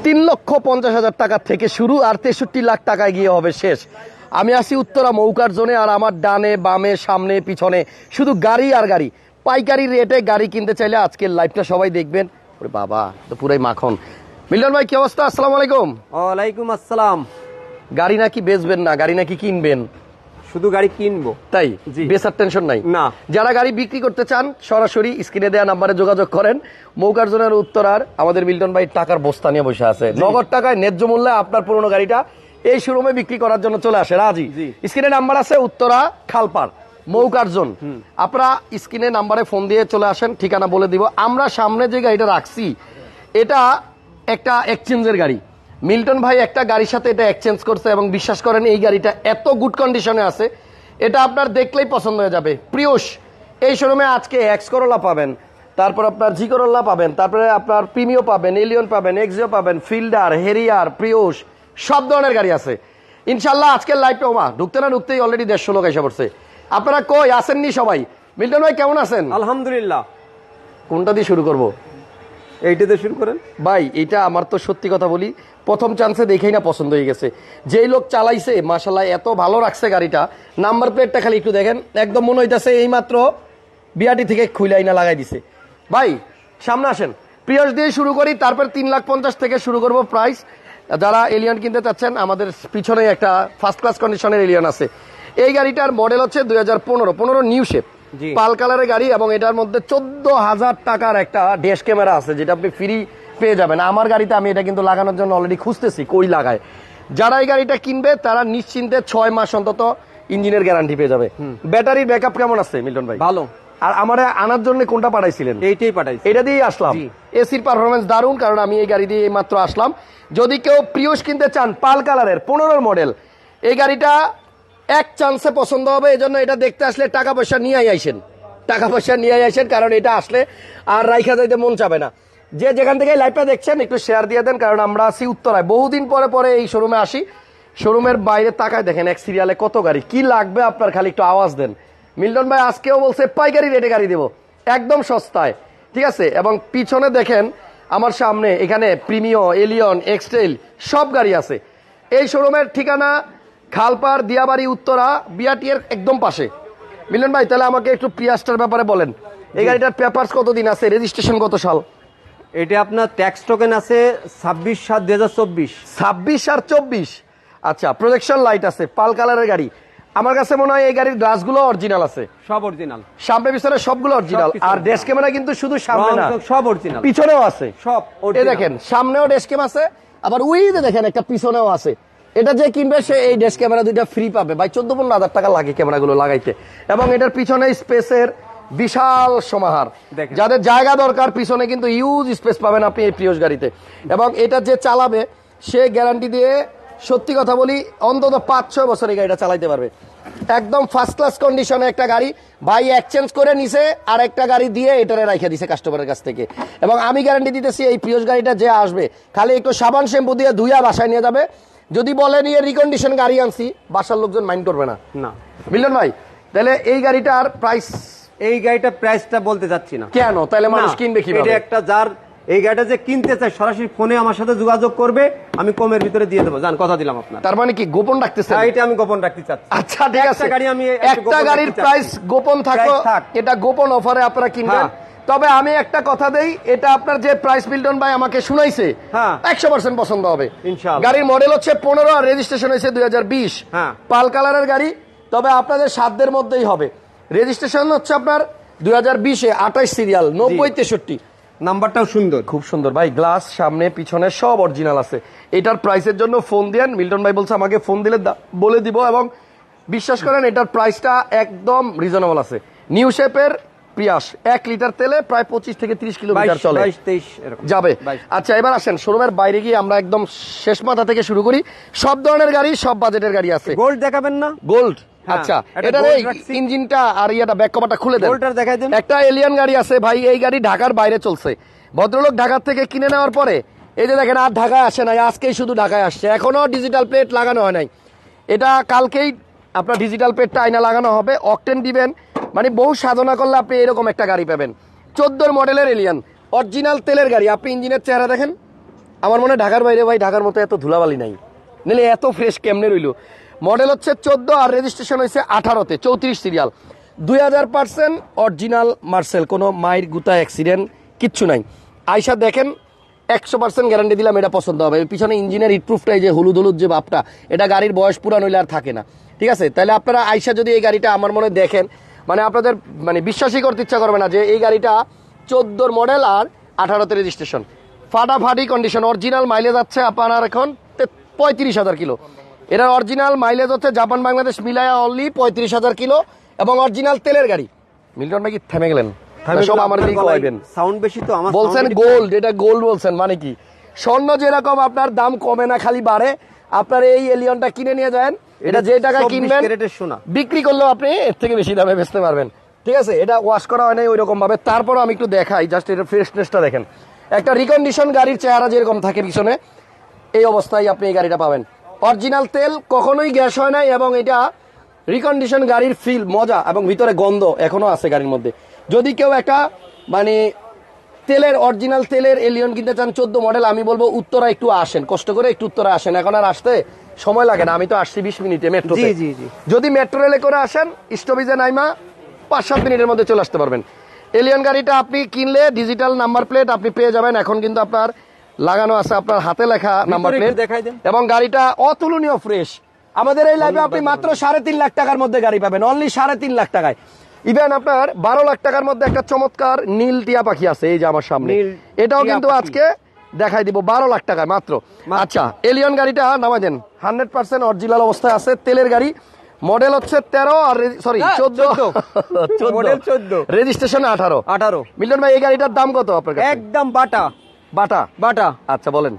3,50,000 টাকা থেকে শুরু, আর 63 লাখ টাকায় গিয়ে হবে শেষ। আমি আসি উত্তরা মৌকার জোনে, আর আমার ডানে বামে সামনে পিছনে শুধু গাড়ি আর গাড়ি। পাইকারি রেটে গাড়ি কিনতে চাইলে আজকের লাইভটা সবাই দেখবেন। ওরে বাবা, তো পুরাই মাখন। মিল্টন ভাই কি অবস্থা? আসসালামু আলাইকুম। ওয়ালাইকুম আসসালাম। গাড়ি নাকি বেচবেন না, গাড়ি নাকি কিনবেন? শুধু গাড়ি কিনবো। তাই? বেচার টেনশন নাই? না। যারা গাড়ি বিক্রি করতে চান সরাসরি স্ক্রিনে দেওয়া নাম্বারে যোগাযোগ করেন। মৌকার জোনের উত্তরার আমাদের মিল্টন ভাই টাকার বস্তা নিয়ে বসে আছে, নগদ টাকায় ন্যায্য মূল্যে আপনার পুরনো গাড়িটা এই শোরুমে বিক্রি করার জন্য চলে আসে রাজি। স্ক্রিনে নাম্বার আছে উত্তরা খালপাড় মৌকার জোন। আপনারা স্ক্রিনে নাম্বারে ফোন দিয়ে চলে আসেন, ঠিকানা বলে দিব। আমরা সামনে যে গাড়িটা রাখছি এটা একটা এক্সচেঞ্জের গাড়ি। মিল্টন ভাই একটা গাড়ির সাথে এটা এক্সচেঞ্জ করছে এবং বিশ্বাস করেন এই গাড়িটা এত গুড কন্ডিশনে আছে, এটা আপনার দেখলেই পছন্দ হয়ে যাবে। প্রিয়স এই শোরুমে আজকে এক্স করোলা পাবেন, তারপর আপনার জি করোলা পাবেন, তারপরে আপনার প্রিমিও পাবেন, এলিয়ন পাবেন, এক্সিও পাবেন, ফিল্ডার, হেরিয়ার, প্রিয়স সব ধরনের গাড়ি আছে ইনশাল্লাহ। আজকের লাইভটা ওমা ঢুকতে না ঢুকতেই অলরেডি 150 লোক এসে পড়ছে। আপনারা কই আসেননি সবাই? মিল্টন ভাই কেমন আছেন? আলহামদুলিল্লাহ। কোনটা দিয়ে শুরু করব? এইটাতে শুরু করেন ভাই। এটা আমার তো সত্যি কথা বলি, প্রথম চান্সে দেখেই না পছন্দ হয়ে গেছে। যেই লোক চালাইছে মাশাআল্লাহ এত ভালো রাখছে গাড়িটা। নাম্বার প্লেটটা খালি একটু দেখেন, একদম মনে হইতাছে এই মাত্র বিআরটি থেকে খুইলাই না লাগাই দিছে। ভাই সামনে আসেন, প্রিয়স দিয়ে শুরু করি, তারপর 3,50,000 থেকে শুরু করব প্রাইস। যারা এলিয়ন কিনতে চাচ্ছেন আমাদের পিছনে একটা ফার্স্ট ক্লাস কন্ডিশনের এলিয়ন আছে। এই গাড়িটার মডেল হচ্ছে 2015 নিউ শেপ, পাল কালারের গাড়ি, এবং এটার মধ্যে 14,000 টাকার একটা ড্যাশ ক্যামেরা আছে যেটা আপনি ফ্রি পেয়ে যাবেন। আমার গাড়িতে আমি এটা কিন্তু লাগানোর জন্য অলরেডি খুঁজতেছি কই লাগায়। যারা এই গাড়িটা কিনবে তারা নিশ্চিন্তে 6 মাস অন্তত ইঞ্জিনের গ্যারান্টি পেয়ে যাবে। ব্যাটারির ব্যাকআপ কেমন আছে মিল্টন ভাই? ভালো। আর আমার আনার জন্য কোনটা পাঠাইছিলেন? এইটাই পাঠাইছি, এটা দিয়েই আসলাম। এসির পারফরমেন্স দারুণ, কারণ আমি এই গাড়ি দিয়ে মাত্র আসলাম। যদি কেউ প্রিয়স কিনতে চান পাল কালারের 15 মডেল, এই গাড়িটা এক চান্সে পছন্দ হবে। এই জন্য এটা দেখতে আসলে টাকা পয়সা নিয়ে আইসেন, টাকা পয়সা নিয়ে আইসেন, কারণ এটা আসলে আর রাইখা যাইতে মন চাবে না। যে যেখান থেকে লাইভটা দেখছেন একটু শেয়ার দিয়ে দেন, কারণ আমরা আছি উত্তরায়, বহুদিন পরে পরে এই শোরুমে আসি। শোরুমের বাইরে তাকায় দেখেন এক সিরিয়ালে কত গাড়ি, কি লাগবে আপনার খালি একটু আওয়াজ দেন। মিল্টন ভাই আজকেও বলছে পাইকারি রেটে গাড়ি দেবো, একদম সস্তায়, ঠিক আছে? এবং পিছনে দেখেন আমার সামনে এখানে প্রিমিও, এলিয়ন, এক্সটেল সব গাড়ি আছে। এই শোরুমের ঠিকানা খালপাড় দিয়াবাড়ি উত্তরা বিআরটি এর একদম পাশে। মিলন ভাই তাহলে আমাকে একটু প্রিয়াসটার ব্যাপারে বলেন, এই গাড়িটার পেপারস কতদিন আছে, রেজিস্ট্রেশন কত সাল? এটা আপনার ট্যাক্স টোকেন আছে 26/7/2024। 26 আর 24। আচ্ছা, প্রজেকশন লাইট আছে, পাল কালারের গাড়ি। আমার কাছে মনে হয় এই গাড়ির গ্লাসগুলো অরিজিনাল আছে, সব অরিজিনাল, সামনে পিছনে সবগুলো অরিজিনাল। আর ড্যাশ ক্যামেরা কিন্তু শুধু সামনে না, সব অরিজিনাল, পিছনেও আছে সব। এই দেখেন সামনেও ড্যাশ ক্যাম আছে, আবার উইতে দেখেন একটা পিছনেও আছে। এটা যে কিনবে সে এই ড্যাশ ক্যামেরা দুইটা ফ্রি পাবে। ভাই 14-15 হাজার টাকা লাগে ক্যামেরাগুলো লাগাইতে, এবং এটার পিছনে স্পেসের বিশাল সমাহার। যাদের জায়গা দরকার পিছনে কিন্তু ইউজ স্পেস পাবেন আপনি এই প্রিয়স গাড়িতে। এবং এটা যে চালাবে সে গ্যারান্টি দিয়ে, সত্যি কথা বলি, অন্তত 5-6 বছর এই গাড়িটা চালাইতে পারবে। একদম ফার্স্ট ক্লাস কন্ডিশনে একটা গাড়ি ভাই এক্সচেঞ্জ করে নিছে, আর একটা গাড়ি দিয়ে এটারে রাইখা দিছে কাস্টমারের কাছ থেকে। এবং আমি গ্যারান্টি দিতেছি এই প্রিয়স গাড়িটা যে আসবে খালি একটু সাবান শ্যাম্পু দিয়ে ধুইয়া বাসায় নিয়ে যাবে। যদি বলে নিয়ে রিকন্ডিশন গাড়ি আনছি, বাসার লোকজন মাইন্ড করবে না। না মিলন ভাই তাহলে এই গাড়িটার প্রাইস? এই গাড়িটা প্রাইসটা বলতে যাচ্ছি না। কেন? তাহলে মানুষ কিনবে কিভাবে? এটা একটা যার এই গাড়িটা যে কিনতে চায় সরাসরি ফোনে আমার সাথে যোগাযোগ করবে, আমি কমের ভিতরে দিয়ে দেবো। জান, কথা দিলাম আপনার। তার মানে কি গোপন রাখতেছেন? এটা আমি গোপন রাখতে চাচ্ছি। আচ্ছা ঠিক আছে, একটা গাড়ির রাখতে প্রাইস গোপন থাকো, এটা গোপন অফারে আপনারা কিনবেন। তবে আমি একটা কথা দেই, এটা আপনার যে প্রাইস মিল্টন ভাই আমাকে শুনাইছে 100% পছন্দ হবে ইনশাআল্লাহ। গাড়ির মডেল হচ্ছে 15 আর রেজিস্ট্রেশন হয়েছে 2020, পাল কালারের গাড়ি। তবে আপনাদের সাধ্যের মধ্যেই হবে। রেজিস্ট্রেশন হচ্ছে আপনার 2020-এ 28 সিরিয়াল 9063। নাম্বারটাও সুন্দর, খুব সুন্দর ভাই, গ্লাস সামনে পিছনে সব অরিজিনাল আছে। এটার প্রাইসের জন্য ফোন দেন, মিল্টন ভাই বলছে আমাকে ফোন দিলে বলে দিব। এবং বিশ্বাস করেন এটার প্রাইসটা একদম রিজনেবল আছে। নিউ শেপের প্রিয়াস 1 লিটার তেলে প্রায় 25 থেকে 30 কিলোমিটার চলে, 22-23 যাবে। আচ্ছা এবার আসেন শোরুমের বাইরে গিয়ে আমরা একদম শেষ মাথা থেকে শুরু করি। সব ধরনের গাড়ি, সব বাজেটের গাড়ি আছে। গোল্ড দেখাবেন না? গোল্ড, আচ্ছা এটার এই ইঞ্জিনটা আর ইয়াটা ব্যাক কভারটা খুলে দেন। গোল্ডটা দেখাই দেন। একটা এলিয়ন গাড়ি আছে ভাই, এই গাড়ি ঢাকার বাইরে চলছে। ভদ্রলোক ঢাকা থেকে কিনে নেওয়ার পরে এই যে দেখেন আর ঢাকায় আসে নাই, আজকেই শুধু ঢাকায় আসছে, এখনো ডিজিটাল প্লেট লাগানো হয় নাই। এটা কালকেই আপনার ডিজিটাল প্লেটটা আয়না লাগানো হবে, অকটেন দিবেন, মানে বহু সাধনা করলে আপনি এরকম একটা গাড়ি পাবেন। 14 মডেলের এলিয়ন, অরিজিনাল তেলের গাড়ি। আপনি ইঞ্জিনের চেহারা দেখেন, আমার মনে হয় ঢাকার বাইরে ভাই ঢাকার মতো এত ধুলাবালি নাই, নিলে এত ফ্রেশ কেমনে রইল। মডেল হচ্ছে 14 আর রেজিস্ট্রেশন হয়েছে 18-তে, 34 সিরিয়াল, 2000% অরিজিনাল মার্সেল, কোনো মায়ের গুতা অ্যাক্সিডেন্ট কিচ্ছু নাই। আয়সা দেখেন, 100% গ্যারান্টি দিলাম এটা পছন্দ হবে। পিছনে ইঞ্জিনের হিটপ্রুফটাই যে হলুদ হলুদ যে ভাবটা, এটা গাড়ির বয়স পুরান হইলে আর থাকে না, ঠিক আছে? তাহলে আপনারা আয়সা যদি এই গাড়িটা আমার মনে হয় দেখেন, মানে আপনাদের মানে বিশ্বাসই করতে ইচ্ছা করবে না যে এই গাড়িটা 14 মডেল আর 18-তে রেজিস্ট্রেশন, ফাটাফাটি কন্ডিশন। অরিজিনাল মাইলেজ আছে আপনার এখন 35,000 কিলো। এটার অরিজিনাল মাইলেজ হচ্ছে জাপান বাংলাদেশ মিলায়া অনলি 35,000 কিলো, এবং অরিজিনাল তেলের গাড়ি। মিল্টন ভাই কি থেমে গেলেন? সব আমার দিকে কইবেন, সাউন্ড বেশি তো আমার। বলছেন গোল্ড, এটা গোল্ড বলছেন মানে কি? স্বর্ণ যেরকম আপনার দাম কমে না খালি বাড়ে, আপনার এই এলিয়নটা কিনে নিয়ে যান, এটা যে টাকা কিনবেন বিক্রি করলেও আপনি এর থেকে বেশি দামে বেচতে পারবেন, ঠিক আছে? এটা ওয়াশ করা হয় নাই ওই রকম ভাবে, তারপরও আমি একটু দেখাই, জাস্ট এটা ফ্রেশনেসটা দেখেন। একটা রিকন্ডিশন গাড়ির চেহারা যেরকম থাকে পিছনে, এই অবস্থায় আপনি এই গাড়িটা পাবেন। অরিজিনাল তেল, কখনোই গ্যাস হয় নাই, এবং এটা রিকন্ডিশন গাড়ির ফিল মজা, এবং ভিতরে গন্ধ এখনো আছে গাড়ির মধ্যে। যদি কেউ একটা মানে তেলের অরিজিনাল তেলের এলিয়ন কিনতে চান 14 মডেল, আমি বলবো উত্তরা একটু আসেন, কষ্ট করে একটু উত্তরা আসেন, এখন আর আসতে সময় লাগে না। আমি তো আসছি 20 মিনিটে মেট্রো। যদি মেট্রো রেলে করে আসেন, স্টপেজে নাইমা 5-7 মিনিটের মধ্যে চলে আসতে পারবেন। এলিয়ন গাড়িটা আপনি কিনলে ডিজিটাল নাম্বার প্লেট আপনি পেয়ে যাবেন। এখন কিন্তু আপনার লাগানো আছে আপনার হাতে লেখা নাম্বার প্লেট, এবং গাড়িটা অতুলনীয় ফ্রেশ। আমাদের এই লাইভে আপনি মাত্র 3.5 লাখ টাকার মধ্যে গাড়ি পাবেন, অনলি 3.5 লাখ টাকায়। ইভেন আপনার 12 লাখ টাকার মধ্যে একটা চমৎকার নীল টিয়া পাখি আছে, এই যে আমার সামনে, এটাও কিন্তু আজকে দেখাই দিব 12 লাখ টাকায় মাত্র। আচ্ছা, এলিয়ন গাড়িটা নামাই দেন, 100% অরিজিনাল অবস্থায় আছে, তেলের গাড়ি। মডেল হচ্ছে 13 আর সরি 14, রেজিস্ট্রেশন 18। মিল্টন ভাই এই গাড়িটার দাম কত আপনার কাছে? একদম বাটা। আচ্ছা বলেন।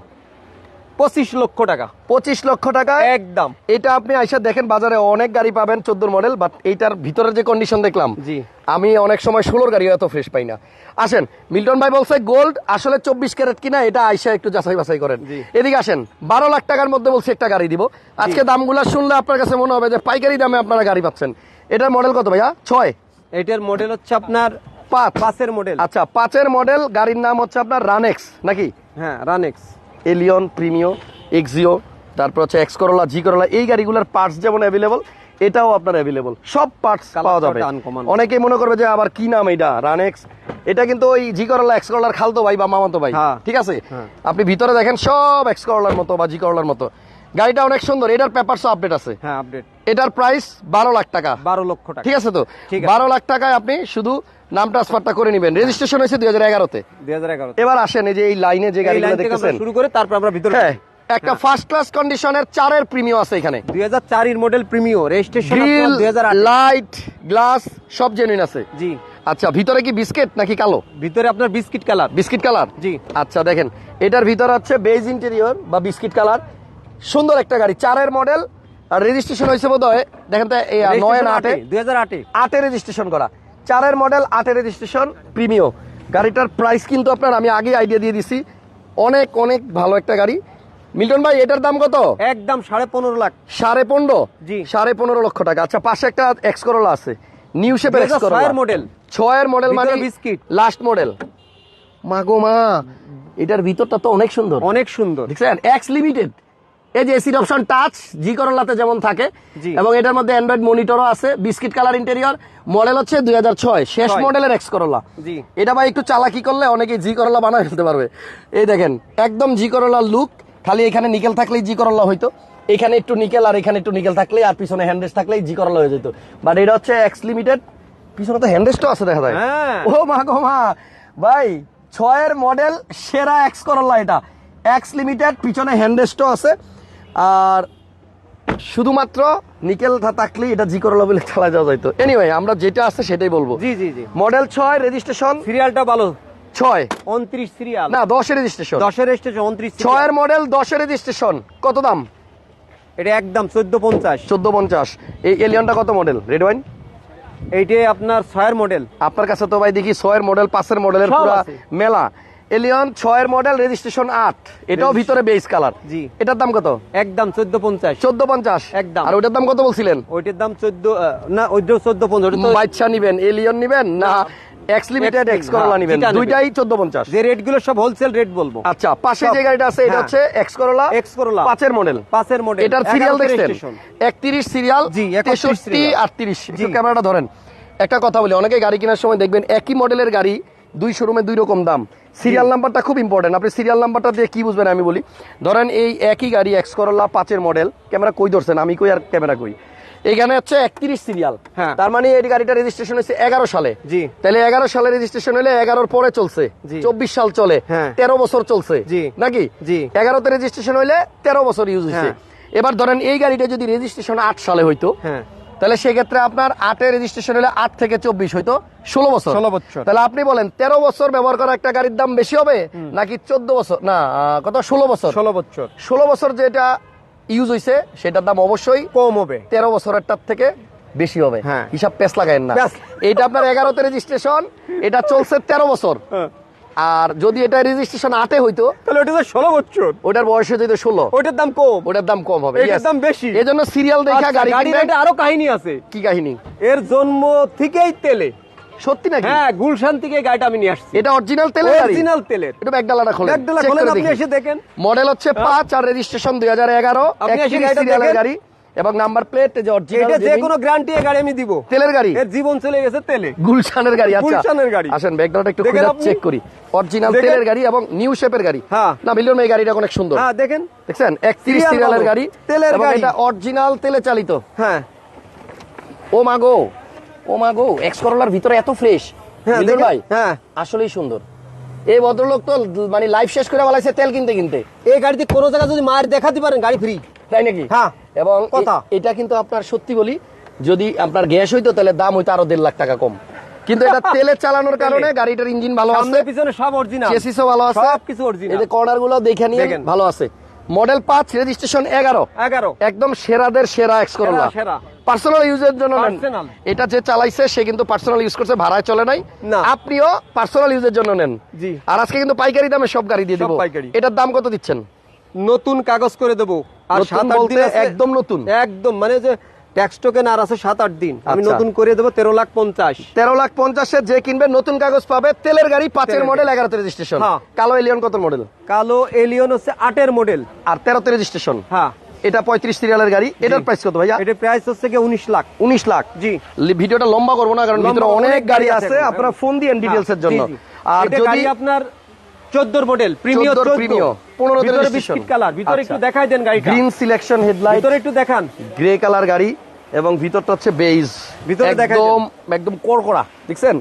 25 লক্ষ টাকা। 25 লক্ষ টাকা একদম। এটা আপনি আইসা দেখেন, বাজারে অনেক গাড়ি পাবেন 14 মডেল, বাট এইটার ভিতরের যে কন্ডিশন দেখলাম, জি আমি অনেক সময় 16 গাড়ি এত ফ্রেশ পাই না। আসেন, মিল্টন ভাই বলছে গোল্ড, আসলে 24 ক্যারেট কিনা, এটা আইসা একটু যাচাই বাছাই করেন। এদিকে আসেন, 12 লাখ টাকার মধ্যে বলছে একটা গাড়ি দিব। আজকে দামগুলো শুনলে আপনার কাছে মনে হবে যে পাইকারি দামে আপনারা গাড়ি পাচ্ছেন। এটার মডেল কত ভাইয়া? 6। এটার মডেল হচ্ছে আপনার 5-এর মডেল। আচ্ছা, 5-এর মডেল, গাড়ির নাম হচ্ছে আপনার রানেক্স নাকি? হ্যাঁ, রানেক্স। এলিয়ন, প্রিমিও, এক্সিও, তারপর হচ্ছে এক্স করোলা, জি করোলা, এই গাড়িগুলোর পার্টস যেমন অ্যাভেলেবল, এটাও আপনার অ্যাভেলেবল, সব পার্টস পাওয়া যাবে। অনেকেই মনে করবে যে আবার কি নাম এটা রানেক্স, এটা কিন্তু ওই জি করোলা এক্স করোলার খালতো ভাই বা মামাতো ভাই, ঠিক আছে? আপনি ভিতরে দেখেন সব এক্স করোলার মতো বা জি করোলার মতো। গাড়িটা অনেক সুন্দর, এটার পেপারসও আপডেট আছে। হ্যাঁ, আপডেট। এটার প্রাইস 12 লাখ টাকা। 12 লক্ষ টাকা, ঠিক আছে তো? 12 লাখ টাকায় আপনি শুধু নাম ট্রান্সফারটা করে নেবেন। রেজিস্ট্রেশন হয়েছে 2011-তে। এবার আসেন, এই যে এই লাইনে যে গাড়িগুলো দেখতেছেন, শুরু করে তারপর আমরা ভিতরে একটা ফার্স্ট ক্লাস কন্ডিশনের 4-এর প্রিমিও আছে এখানে। 2004 model Premio, registration grill, light, glass সব জেনুইন আছে। জি। আচ্ছা, ভিতরে কি বিস্কিট নাকি কালো? ভিতরে আপনার বিস্কিট কালার। বিস্কিট কালার, জি। আচ্ছা দেখেন, এটার ভিতরে আছে বেজ ইন্টেরিয়র বা বিস্কিট কালার, সুন্দর একটা গাড়ি। 4-এর মডেল, আর রেজিস্ট্রেশন হয়েছে বোধহয়, দেখেন তো 9 না 8-এ, 2008-এ রেজিস্ট্রেশন করা। 4-এর মডেল, 8-এর রেজিস্ট্রেশন, প্রিমিও। গাড়িটার প্রাইস কিন্তু আপনার আমি আগে আইডিয়া দিয়ে দিছি, অনেক অনেক ভালো একটা গাড়ি। মিল্টন ভাই এটার দাম কত? একদম 15.5 লাখ। 15.5? জি, 15.5 লক্ষ টাকা। আচ্ছা, পাশে একটা এক্স করোলা আছে, নিউ শেপের এক্স করোলা, 6-এর মডেল। 6-এর মডেল মানে বিস্কিট লাস্ট মডেল। মাগো মা, এটার ভিতরটা তো অনেক সুন্দর, অনেক সুন্দর। দেখছেন, এক্স লিমিটেড। এই যে এসির অপশন টাচ, জি করোলাতে যেমন থাকে, এবং এটার মধ্যে অ্যান্ড্রয়েড মনিটরও আছে, বিস্কিট কালার ইন্টেরিয়র। মডেল হচ্ছে 2006, শেষ মডেলের এক্স করোলা। এটা ভাই একটু চালাকি করলে অনেকে জি করোলা বানায় ফেলতে পারবে। এই দেখেন, একদম জি করোলার লুক, খালি এখানে নিকেল থাকলেই জি করোলা হইতো, এখানে একটু নিকেল আর এখানে একটু নিকেল থাকলেই, আর পিছনে হ্যান্ডরেস্ট থাকলেই জি করোলা হয়ে যেত। বাট এটা হচ্ছে এক্স লিমিটেড, পিছনে তো হ্যান্ডরেস্টও আছে দেখা যায়। ও মা গো মা ভাই, 6-এর মডেল সেরা এক্স করোলা, এটা এক্স লিমিটেড, পিছনে হ্যান্ডরেস্টও আছে, আর শুধুমাত্র নিকেল থাকলে এটা জি করোলা বলে চালা যাওয়া যাইতো। এনিওয়ে, আমরা যেটা আছে সেটাই বলবো। জি জি জি। মডেল 6, রেজিস্ট্রেশন, সিরিয়ালটা ভালো, 6 29 সিরিয়াল না 10-এর রেজিস্ট্রেশন। 10-এর রেজিস্ট্রেশন, 29 6-এর মডেল, 10-এর রেজিস্ট্রেশন। কত দাম? এটা একদম 1450। 1450। এই এলিয়নটা কত মডেল? রেড ওয়াইন, এইটা আপনার 6-এর মডেল। আপনার কাছে তো ভাই দেখি 6-এর মডেল, 5-এর মডেলের পুরো মেলা। এলিয়ন 6-এর মডেল, রেজিস্ট্রেশন 8, এটাও ভিতরে বেজ কালার। জি। এটার দাম কত? একদম 1450। 1450 একদম। আর ওটার দাম কত বলছিলেন? ওইটার দাম 14 না, ওইটাও 1450। বাচ্চা নিবেন, এলিয়ন নিবেন না x limited X X Corolla নিবেন, যেটা নেবেন। দুইটাই 1450। যে রেট গুলো সব হোলসেল রেট বলবো। আচ্ছা, পাশে সব। যে গাড়িটা আছে এটা হ্যাঁ। হচ্ছে X Corolla, X Corolla 5 model. 5 model, এটার সিরিয়াল 11 দেখছেন, registration। 31 সিরিয়াল, জি, 31 63 serial। 38। জি। একটু ক্যামেরাটা ধরেন। একটা কথা বলি, অনেকে গাড়ি কেনার সময় দেখবেন একই মডেলের গাড়ি দুই শোরুমে দুই রকম দাম। সিরিয়াল নাম্বারটা খুব ইম্পর্টেন্ট। আপনি সিরিয়াল নাম্বারটা দিয়ে কি বুঝবেন আমি বলি। ধরেন এই একই গাড়ি এক্স করলা 5 মডেল, ক্যামেরা কই ধরছেন, আমি কই আর ক্যামেরা কই, এখানে হচ্ছে 31 সিরিয়াল। হ্যাঁ। তার মানে এই গাড়িটা রেজিস্ট্রেশন হয়েছে 11 সালে। জি। তাহলে 11 সালে রেজিস্ট্রেশন হলে 11 পরে চলছে, জি। 24 সাল চলে, হ্যাঁ। 13 বছর চলছে জি। নাকি? জি। 11তে রেজিস্ট্রেশন হইলে 13 বছর ইউজ হয়েছে। হ্যাঁ। এবার ধরেন এই গাড়িটা যদি রেজিস্ট্রেশন 8 সালে হইতো, হ্যাঁ। তাহলে সেক্ষেত্রে আপনার 8 রেজিস্ট্রেশন হলে 8 থেকে 24 হইতো 16 বছর। 16 বছর। তাহলে আপনি বলেন 13 বছর ব্যবহার করা একটা গাড়ির দাম বেশি হবে নাকি 14 বছর, না কত 16 বছর? 16 বছর 16 বছর যেটা ইউজ হইছে সেটার দাম অবশ্যই কম হবে। 13 বছরেরটার থেকে বেশি হবে। হ্যাঁ। হিসাব পেস লাগায়েন না। পেঁচ। এটা আপনার 11তে রেজিস্ট্রেশন, এটা চলছে 13 বছর। আর যদি এটা রেজিস্ট্রেশন 8 হইতো, তাহলে ওটা তো 16 বছর, ওটার বয়স হয়ে যেত 16, ওটার দাম কম, ওটার দাম কম হবে। এটার Yes. দাম বেশি। এজন্য সিরিয়াল দেখা আচ্ছা, গাড়ি গাড়ির কিনবেন। এটা আরো কাহিনী আছে। কি কাহিনী? এর জন্ম থেকেই তেলে। সত্যি নাকি? হ্যাঁ, গুলশান থেকে এই গাড়িটা আমি নিয়ে আসছি। এটা অরিজিনাল তেলের গাড়ি? অরিজিনাল তেলের। একটু ব্যাকডালাটা খোলেন, ব্যাকডালা check খোলেন, করে আপনি দেখি। এসে দেখেন। মডেল হচ্ছে 5 আর রেজিস্ট্রেশন 2011, আপনি এসে 31 গাড়িটা সিরিয়ালের দেখেন। গাড়ি এবং নাম্বার প্লেট যে অরিজিনাল এটা যে কোনো গ্যারান্টি এই গাড়ি আমি দিব। তেলের গাড়ি, এর জীবন চলে গেছে তেলে। গুলশানের গাড়ি। আচ্ছা, গুলশানের গাড়ি। আসেন ব্যাকডালাটা একটু দেখেন খুলে আপনি। চেক করি। অরিজিনাল দেখেন। তেলের গাড়ি এবং নিউ শেপের গাড়ি। হ্যাঁ। না মিলিয়ন এই গাড়িটা অনেক সুন্দর। হ্যাঁ, দেখেন। দেখছেন 31 Serial সিরিয়ালের ভালো। গাড়ি, তেলের এবং গাড়ি। এটা অরিজিনাল তেলে চালিত। হ্যাঁ। ও মাগো, ও মাগো, এক্স করলার ভিতরে এত ফ্রেশ। হ্যাঁ, মিলন দেখেন। ভাই, হ্যাঁ। আসলেই সুন্দর। এই ভদ্রলোক তো মানে লাইফ শেষ করে বলাইছে তেল কিনতে কিনতে। এই গাড়িতে কোনো জায়গা যদি মায়ের দেখাতে পারেন গাড়ি ফ্রি। তাই নাকি? হ্যাঁ। এবং কথা। এটা কিন্তু আপনার সত্যি বলি, যদি আপনার গ্যাস হইতো তাহলে দাম হইতো আরো 1.5 লাখ টাকা কম। কিন্তু এটা তেলে চালানোর কারণে গাড়িটার ইঞ্জিন ভালো আছে, সামনে পিছনে সব অরিজিনাল, চেসিসও ভালো আছে, সবকিছু এই অরিজিনাল। যে কর্নার গুলো দেখে নিয়ে দেখেন। ভালো আছে। মডেল 5 রেজিস্ট্রেশন 11, 11 একদম সেরাদের সেরা এক্স করলা। সেরা। পার্সোনাল ইউজের জন্য নেন। Personal। এটা যে চালাইছে সে কিন্তু পার্সোনাল ইউজ করছে, ভাড়ায় চলে নাই। না। আপনিও পার্সোনাল ইউজের জন্য নেন। জি। আর আজকে কিন্তু পাইকারি দামে সব গাড়ি দিয়ে সব দিব। পাইকারি। এটার দাম কত দিচ্ছেন? নতুন কাগজ করে দেবো। আর নতুন 7-8 বলতে দিন আছে। একদম নতুন? একদম, মানে যে ট্যাক্স টোকেন আর আছে 7-8 দিন, আমি আচ্ছা। নতুন করে দেবো 13,50,000। 13,50,000 যে কিনবে নতুন কাগজ পাবে। তেলের গাড়ি, 5 তেলের মডেল, গাড়ি। 11তে রেজিস্ট্রেশন। হ্যাঁ। কালো এলিয়ন কত মডেল? কালো এলিয়ন হচ্ছে 8 মডেল আর 13তে রেজিস্ট্রেশন। হ্যাঁ। এটা 35 সিরিয়ালের গাড়ি। এটার প্রাইস কত ভাইয়া? এটা প্রাইস হচ্ছে কি 19 লাখ। 19 লাখ। জি। ভিডিওটা লম্বা করবো না, কারণ লম্বা ভিতরে অনেক গাড়ি আছে, এখন। আপনারা ফোন দিয়েন ডিটেইলস এর জন্য। জি, জি। আর এটা যদি গাড়ি আপনার 14 মডেল প্রিমিয়ার 14 প্রিমিয়ার 15 তে ভিতরে রেজিস্ট্রেশন। বিস্কিট কালার, ভিতরে একটু আচ্ছা। দেখাই দেন গাড়িটা। গ্রিন সিলেকশন হেডলাইট, ভিতরে একটু দেখান। গ্রে কালার গাড়ি এবং ভিতরটা হচ্ছে বেজ। ভিতরে দেখাই একদম একদম কড়কড়া, দেখছেন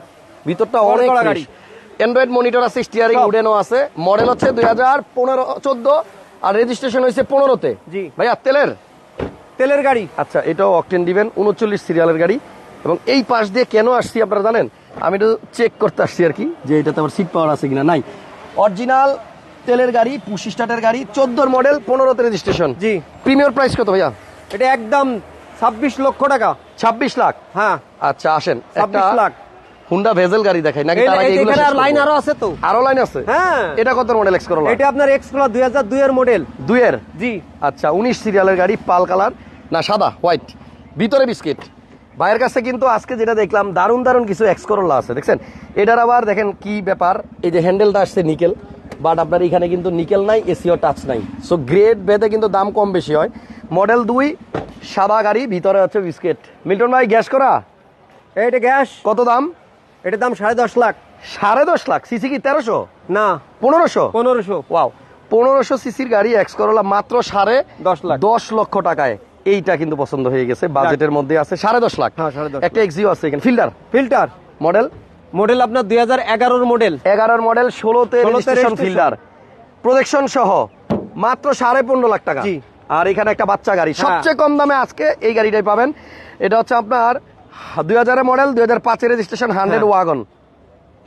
ভিতরটা অনেক কড়কড়া গাড়ি। গাড়ি। অ্যান্ড্রয়েড মনিটর আছে, স্টিয়ারিং সব। উডেনও আছে। মডেল হচ্ছে 2014 আর রেজিস্ট্রেশন হয়েছে 15তে। জি। ভাইয়া তেলের? তেলের গাড়ি। আচ্ছা, এটাও অকটেন দিবেন, 39 সিরিয়ালের গাড়ি। এবং এই পাশ দিয়ে কেন আসছি আপনারা জানেন? আমি একটু চেক করতে আসছি আর কি, যে এটাতে আমার সিট পাওয়ার আছে কিনা। নাই, অরিজিনাল তেলের গাড়ি, পুশ স্টার্টের গাড়ি, 14 মডেল, 15তে রেজিস্ট্রেশন। জি। প্রিমিয়ার প্রাইস কত ভাইয়া? এটা একদম 26 লক্ষ টাকা। 26 লাখ। হ্যাঁ, আচ্ছা, আসেন 26 লাখ। হুন্ডা ভেজেল গাড়ি দেখাই নাকি? তার আগে এগুলো এখানে শেষ আর লাইন করবো? আরো আছে তো। আরো লাইন আছে? হ্যাঁ। এটা কত মডেল এক্স করলা? এটা আপনার এক্স প্লাস 2002 এর মডেল। 2 এর? জি। আচ্ছা, 19 সিরিয়ালের গাড়ি, পাল কালার, না সাদা হোয়াইট, ভিতরে বিস্কিট। ভাইয়ের কাছে কিন্তু আজকে যেটা দেখলাম দারুণ দারুণ কিছু এক্স করলা আছে, দেখছেন? এটার আবার দেখেন কি ব্যাপার, এই যে হ্যান্ডেলটা আসছে নিকেল, বাট আপনার এখানে কিন্তু নিকেল নাই, এসিও টাচ নাই। সো গ্রেড ভেদে কিন্তু দাম কম বেশি হয়। মডেল 2, সাদা গাড়ি, ভিতরে হচ্ছে বিস্কিট। মিল্টন ভাই, গ্যাস করা? এটা গ্যাস। কত দাম? এটার দাম 10.5 লাখ। 10.5 লাখ। সিসি কি 1300? না, 1500? 1500। ওয়াও, 1500 সিসির গাড়ি এক্স করলা মাত্র 10.5 লাখ। 10 লক্ষ টাকায়। এইটা কিন্তু পছন্দ হয়ে গেছে, বাজেটের মধ্যে আছে। 10.5 লাখ। হ্যাঁ, 10.5 একটা এক্সিও আছে এখানে, ফিল্টার ফিল্টার মডেল মডেল আপনার 2011 মডেল। 11 মডেল, 16তে রেজিস্ট্রেশন, registration। ফিল্টার, প্রজেকশন সহ মাত্র 15.5 লাখ টাকা। জি। আর এখানে একটা বাচ্চা গাড়ি, হ্যাঁ। সবচেয়ে কম দামে আজকে এই গাড়িটাই পাবেন। এটা হচ্ছে আপনার 2000 মডেল, 2005 রেজিস্ট্রেশন, 100 ওয়াগন,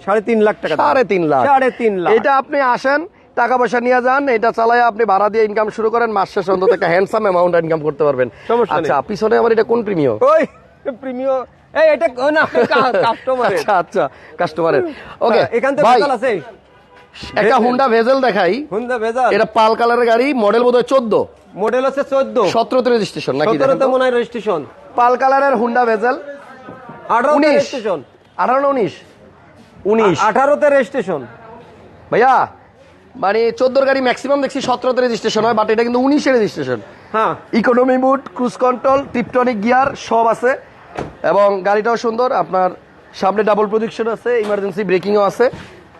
3.5 লাখ টাকা। 3.5 লাখ। 3.5 লাখ। এটা আপনি আসেন, টাকা পয়সা নিয়ে যান, এটা চালায় আপনি ভাড়া দিয়ে ইনকাম শুরু করেন, মাস শেষে অন্তত একটা হ্যান্ডসাম অ্যামাউন্ট ইনকাম করতে পারবেন। সমস্যা নেই। আচ্ছা, পিছনে আমার এটা কোন প্রিমিয়াম? ওই প্রিমিয়াম, এই এটা না কাস্টমার। আচ্ছা আচ্ছা, কাস্টমারের। ওকে, এখান থেকে ভাই টোটাল আছে একটা হুন্ডা ভেজেল দেখাই। হুন্ডা ভেজাল। এটা পাল কালারের গাড়ি, মডেল বোধহয় 14, মডেল হচ্ছে 14, 17তে রেজিস্ট্রেশন নাকি? 17তে মনে হয় রেজিস্ট্রেশন। পাল কালারের হুন্ডা ভেজেল, 18 19 রেজিস্ট্রেশন। 18 না 19? 19 18তে রেজিস্ট্রেশন ভাইয়া মানে 14 গাড়ি ম্যাক্সিমাম দেখছি 17তে রেজিস্ট্রেশন হয়, বাট এটা কিন্তু 19 রেজিস্ট্রেশন। হ্যাঁ economy mode, cruise control, tiptronic gear সব আছে এবং গাড়িটাও সুন্দর। আপনার সামনে ডাবল প্রজেকশন আছে, ইমার্জেন্সি ব্রেকিংও আছে।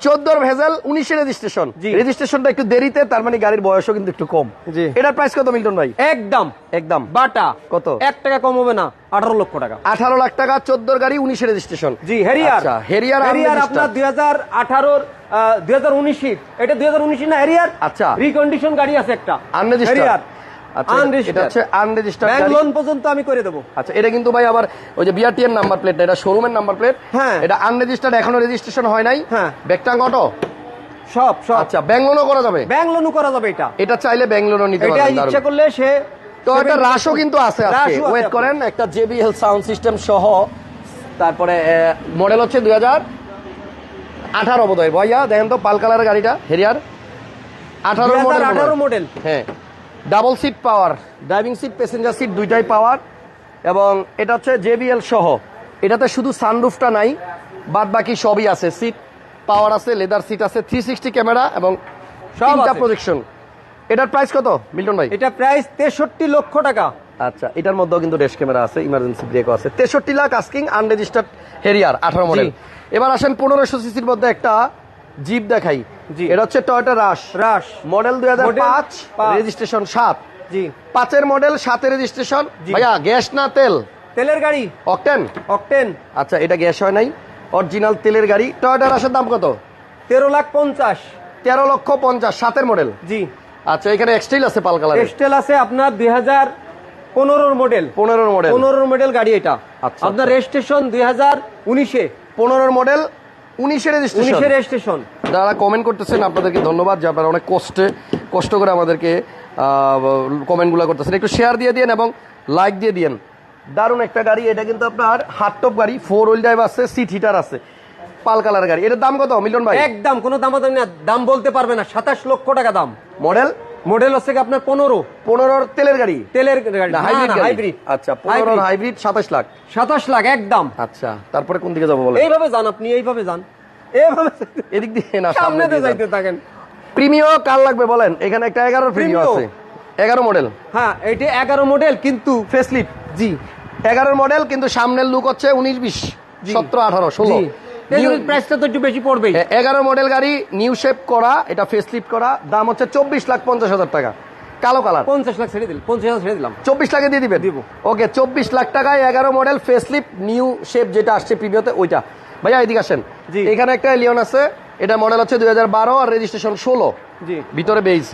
14 ভেজাল 19 রেজিস্ট্রেশন। জি। রেজিস্ট্রেশনটা একটু দেরিতে, তার মানে গাড়ির বয়সও কিন্তু একটু কম। জি। এটার প্রাইস কত মিল্টন ভাই? একদম একদম বাটা কত? 1 টাকা কম হবে না, 18 লক্ষ টাকা। 18 লাখ টাকা 14 গাড়ি 19 রেজিস্ট্রেশন। জি হেরিয়ার। আচ্ছা, হেরিয়ার হেরিয়ার আপনার 2018 2019 এটা 2019 না হেরিয়ার। আচ্ছা। রিকন্ডিশন গাড়ি আছে একটা আনরেজিস্টার্ড। হেরিয়ার। আচ্ছা, এটা হচ্ছে আনরেজিস্টার্ড ব্যাংক গাড়ি। লোন পর্যন্ত আমি করে দেবো। আচ্ছা, এটা কিন্তু ভাই আবার ওই যে বিআরটিএম নাম্বার প্লেট না, এটা শোরুমের নাম্বার প্লেট। হ্যাঁ। এটা আনরেজিস্টার্ড, এখনো রেজিস্ট্রেশন হয় নাই। হ্যাঁ। ব্যাকটাং অটো। সব সব আচ্ছা, ব্যাংক লোনও করা যাবে। ব্যাংক লোনও করা যাবে এটা। এটা চাইলে ব্যাংক লোনও নিতে এটা পারবেন। ইচ্ছা করলে সে তো একটা রাশও কিন্তু আছে আজকে, রাশও আছে ওয়েট আপনার। করেন। একটা জেবিএল সাউন্ড সিস্টেম সহ, তারপরে মডেল হচ্ছে 2018 বোধহয়। ভাইয়া দেখেন তো পাল কালারের গাড়িটা, হেরিয়ার 18 মডেল। 2018 মডেল। হ্যাঁ, double seat power, driving seat passenger seat দুইটাই পাওয়ার, এবং এটা হচ্ছে জেবিএল সহ। এটাতে শুধু সানরুফটা নাই, বাদ বাকি সবই আছে। সিট পাওয়ার আছে, লেদার সিট আছে, 360 ক্যামেরা এবং সব তিনটা আছে। প্রজেকশন। এটার প্রাইস কত মিল্টন ভাই? এটা প্রাইস 63 লক্ষ টাকা। আচ্ছা, এটার মধ্যেও কিন্তু ড্যাশ ক্যামেরা আছে, ইমার্জেন্সি ব্রেকও আছে। 63 lakh asking, unregistered Harrier 18 model. এবার আসেন 1500 সিসির মধ্যে একটা জিপ দেখাই। জি। এটা হচ্ছে টয়োটা রাশ। রাশ মডেল 2005, পাঁচ। রেজিস্ট্রেশন 7। জি 5-এর মডেল, 7-এর রেজিস্ট্রেশন। জি। ভাইয়া গ্যাস না তেল? তেলের গাড়ি অকটেন। অকটেন। আচ্ছা, এটা গ্যাস হয় নাই, অরিজিনাল তেলের গাড়ি। টয়োটা রাশের দাম কত? 13,50,000। 13,50,000, 7-এর মডেল। জি আচ্ছা, এখানে এক্সটেল আছে পাল কালার। এক্সটেল আছে আপনার 2015 মডেল। 15-এর মডেল। 15 মডেল গাড়ি এটা। আচ্ছা, আপনার রেজিস্ট্রেশন 2019-এ। 15-এর মডেল, 19-এর রেজিস্ট্রেশন। 19-এ রেজিস্ট্রেশন। যারা কমেন্ট করতেছেন আপনাদেরকে ধন্যবাদ, যে আপনারা অনেক কষ্ট করে আমাদেরকে কমেন্টগুলো করতেছেন। একটু শেয়ার দিয়ে দিন এবং লাইক দিয়ে দিন। দারুণ একটা গাড়ি। এটা কিন্তু আপনার হার্ডটপ গাড়ি, 4 হুইল ড্রাইভ আছে, সিট হিটার আছে, পাল কালার গাড়ি। এটার দাম কত মিলন ভাই? একদম কোনো দামাদামি না, দাম বলতে পারবে না। 27 লক্ষ টাকা দাম। মডেল মডেল হচ্ছে কি আপনার 15 তেলের গাড়ি, তেলের গাড়ি না হাইব্রিড? হাইব্রিড। আচ্ছা, 15 হাইব্রিড, 27 লাখ। 27 লাখ একদম। আচ্ছা, তারপরে কোন দিকে যাবো বলেন? এইভাবে যান আপনি, এইভাবে যান, এইভাবে এদিক দিয়ে না, সামনে দিয়ে যাইতে থাকেন। প্রিমিও কার লাগবে বলেন? এখানে একটা 11 প্রিমিও Premio? আছে, 11 মডেল। হ্যাঁ এটা 11 মডেল কিন্তু ফেসলিপ। জি 11 মডেল কিন্তু সামনের লুক হচ্ছে 19, 20, জি। 17, 18, 16। প্রাইসটা তো একটু বেশি পড়বেই। 11 মডেল গাড়ি, নিউ শেপ করা, এটা ফেসলিফট করা, দাম হচ্ছে 24,50,000 টাকা। কালো কালার। 50 লাখ ছেড়ে দিল, 50,000 ছেড়ে দিলাম। 24 লাখে দিয়ে দিবেন? দিব। ওকে, 24 লাখ টাকায় 11 মডেল ফেসলিফট নিউ শেপ যেটা আসছে প্রিভিওতে, ওইটা। ভাইয়া এদিকে আসেন। জি। এখানে একটা এলিয়ন আছে, এটা মডেল হচ্ছে 2012 আর রেজিস্ট্রেশন 16। জি ভিতরে বেজ।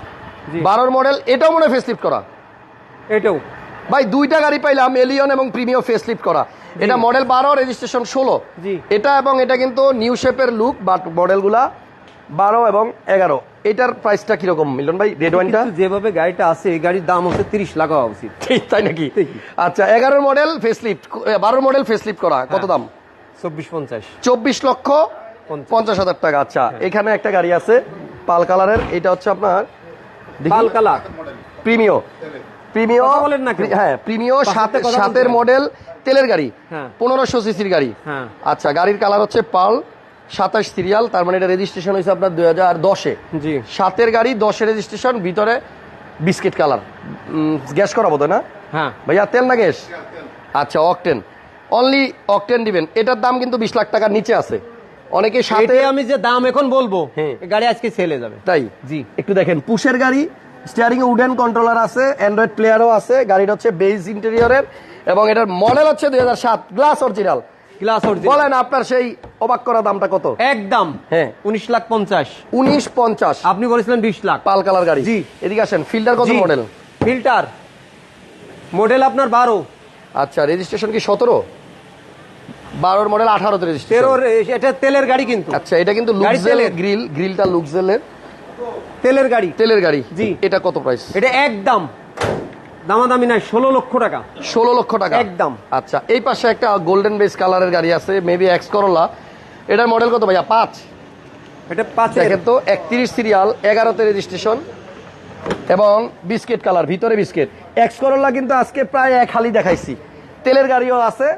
জি। 12 মডেল, এটাও মনে ফেসলিফট করা। এটাও ভাই দুইটা গাড়ি পাইলাম, এলিয়ন এবং প্রিমিও ফেসলিফট করা। এটা মডেল 12, রেজিস্ট্রেশন 16। জি। এটা এবং এটা কিন্তু নিউ শেপের লুক, বাট মডেলগুলা 12 এবং 11। এটার প্রাইসটা কিরকম মিলন ভাই? রেড ওয়াইনটা কিন্তু যেভাবে গাড়িটা আছে এই গাড়ির দাম হচ্ছে 30 লাখ হওয়া উচিত। ঠিক তাই নাকি? ঠিকই। আচ্ছা, 11 মডেল ফেসলিফট, 12 মডেল ফেসলিফট করা, কত দাম? 24,50,000। 24,50,000 টাকা। আচ্ছা, এখানে একটা গাড়ি আছে পাল কালারের, এটা হচ্ছে আপনার পাল কালার প্রিমিও। প্রিমিও কথা বলেন না কেন? হ্যাঁ, প্রিমিও পাশাতে কথা 7-এর বলতে মডেল, তেলের গাড়ি, হ্যাঁ। 1500 সিসির গাড়ি। হ্যাঁ। আচ্ছা, গাড়ির কালার হচ্ছে পাল, 27 সিরিয়াল, তার মানে এটা রেজিস্ট্রেশন হয়েছে আপনার 2010-এ। জি 7-এর গাড়ি, 10-এর রেজিস্ট্রেশন, ভিতরে বিস্কিট কালার। গ্যাস করা বোধ না হ্যাঁ। ভাইয়া? তেল না গ্যাস? আচ্ছা, অকটেন, অনলি অকটেন দিবেন। এটার দাম কিন্তু 20 লাখ টাকার নিচে আছে। অনেকে সাথে এটাই আমি যে দাম এখন বলবো, হ্যাঁ। এই গাড়ি আজকে সেলে যাবে। তাই জি একটু দেখেন, পুশের গাড়ি, স্টিয়ারিং এ উডেন কন্ট্রোলার আছে, অ্যান্ড্রয়েড প্লেয়ারও আছে। গাড়িটা হচ্ছে বেজ ইন্টেরিয়রের এবং এটার মডেল হচ্ছে 2007, গ্লাস অরিজিনাল। Glass original. বলেন আপনার সেই অবাক করা দামটা কত? একদম হ্যাঁ, 19,50,000। 19,50,000। আপনি বলেছিলেন 20 লাখ। পাল কালার গাড়ি। জি। এদিকে আসেন, ফিল্টার কত মডেল? ফিল্টার মডেল আপনার 12। আচ্ছা, রেজিস্ট্রেশন কি 17? 12-এর মডেল, 18-তে রেজিস্ট্রেশন। 13 এটা তেলের গাড়ি কিন্তু। আচ্ছা, এটা কিন্তু গাড়ি লুকজেল তেলের। গ্রিলটা লুকজেলের তেলের গাড়ি। তেলের গাড়ি। জি। এটা কত প্রাইস? এটা একদম দামাদামি নাই, 16 লক্ষ টাকা। 16 লক্ষ টাকা একদম। আচ্ছা, এই পাশে একটা গোল্ডেন বেস কালারের গাড়ি আছে, মেবি এক্স করোলা। এটার মডেল কত ভাইয়া? 5। এটা 5 দেখেন তো, 31 সিরিয়াল, 11-তে রেজিস্ট্রেশন এবং বিস্কিট কালার, ভিতরে বিস্কিট। এক্স করোলা কিন্তু আজকে প্রায় এক হালি দেখাইছি। তেলের গাড়িও আছে,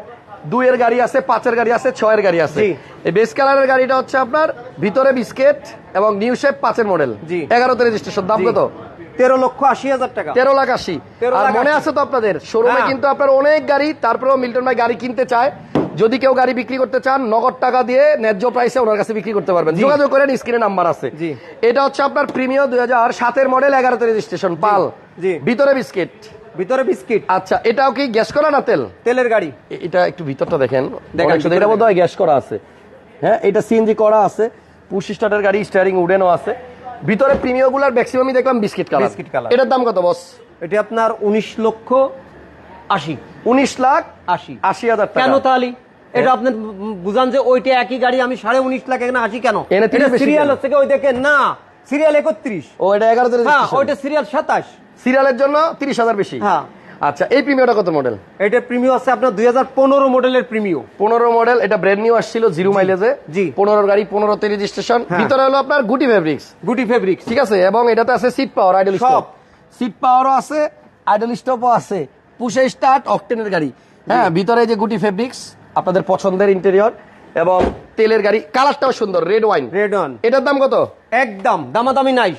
2 এর গাড়ি আছে, 5 এর গাড়ি আছে, 6 এর গাড়ি আছে। জি। এই বেস কালারের গাড়িটা হচ্ছে আপনার ভিতরে বিস্কেট এবং নিউ শেপ 5 এর মডেল, জি। 11তে রেজিস্ট্রেশন। দাম জি। কত? 13,80,000 টাকা। 13,80,000। 13,80,000 আর মনে আছে তো আপনাদের শোরুমে হ্যাঁ। কিন্তু আপনার অনেক গাড়ি, তারপরেও মিল্টন ভাই গাড়ি কিনতে চায়। যদি কেউ গাড়ি বিক্রি করতে চান, নগদ টাকা দিয়ে ন্যায্য প্রাইসে ওনার কাছে বিক্রি করতে পারবেন। জি। যোগাযোগ করেন, স্ক্রিনে নাম্বার আছে। জি। এটা হচ্ছে আপনার প্রিমিয়াম 2007 এর মডেল, 11তে রেজিস্ট্রেশন, পাল। জি। ভিতরে বিস্কিট। ভিতরে বিস্কিট। আচ্ছা, এটাও কি গ্যাস করা না তেল? তেলের গাড়ি। এটা একটু ভিতরটা দেখেন, দেখেন, অনেক সুন্দর। এটা বোধহয় গ্যাস করা আছে। হ্যাঁ, এটা সিএনজি করা আছে, পুশ স্টার্টের গাড়ি, স্টিয়ারিং উডেনও আছে। ভিতরে প্রিমিয়াম গুলার ম্যাক্সিমামই দেখলাম বিস্কিট কালার। Biscuit colour. এটার দাম কত বস? এটা আপনার 19,80,000। 19,80,000 টাকা। কেন তাহলে এটা আপনি বুঝান যে ওইটা একই গাড়ি আমি 19.5 লাখ এখানে 80 কেন? এনে 30 বেশি সিরিয়াল কেন? হচ্ছে কি ওই দেখেন না, সিরিয়াল 31। ও, এটা 11তে হ্যাঁ, রেজিস্ট্রেশন। ওইটা সিরিয়াল 27। সিরিয়ালের জন্য 30,000 বেশি। হ্যাঁ। আচ্ছা, এই প্রিমিয়ামটা কত মডেল? এটা প্রিমিয়াম আছে আপনার 2015 মডেলের প্রিমিয়াম। 15 মডেল। এটা ব্র্যান্ড নিউ আসছিল, 0 মাইলেজে। জি। 15 গাড়ি, 15তে রেজিস্ট্রেশন। হ্যাঁ। ভিতরে হলো আপনার গুটি ফেব্রিক্স, গুটি ফেব্রিক্স। ঠিক আছে। এবং এটাতে আছে সিট পাওয়ার, আইডল সব। স্টপ। সিট পাওয়ারও আছে, আইডল স্টপও আছে, পুশে স্টার্ট, অকটেনের গাড়ি। হ্যাঁ, ভিতরে যে গুটি ফেব্রিক্স, আপনাদের পছন্দের ইন্টেরিয়র এবং তেলের গাড়ি। কালারটাও সুন্দর, রেড ওয়াইন। Red one. এটার দাম কত? একদম দামাদামি নাই,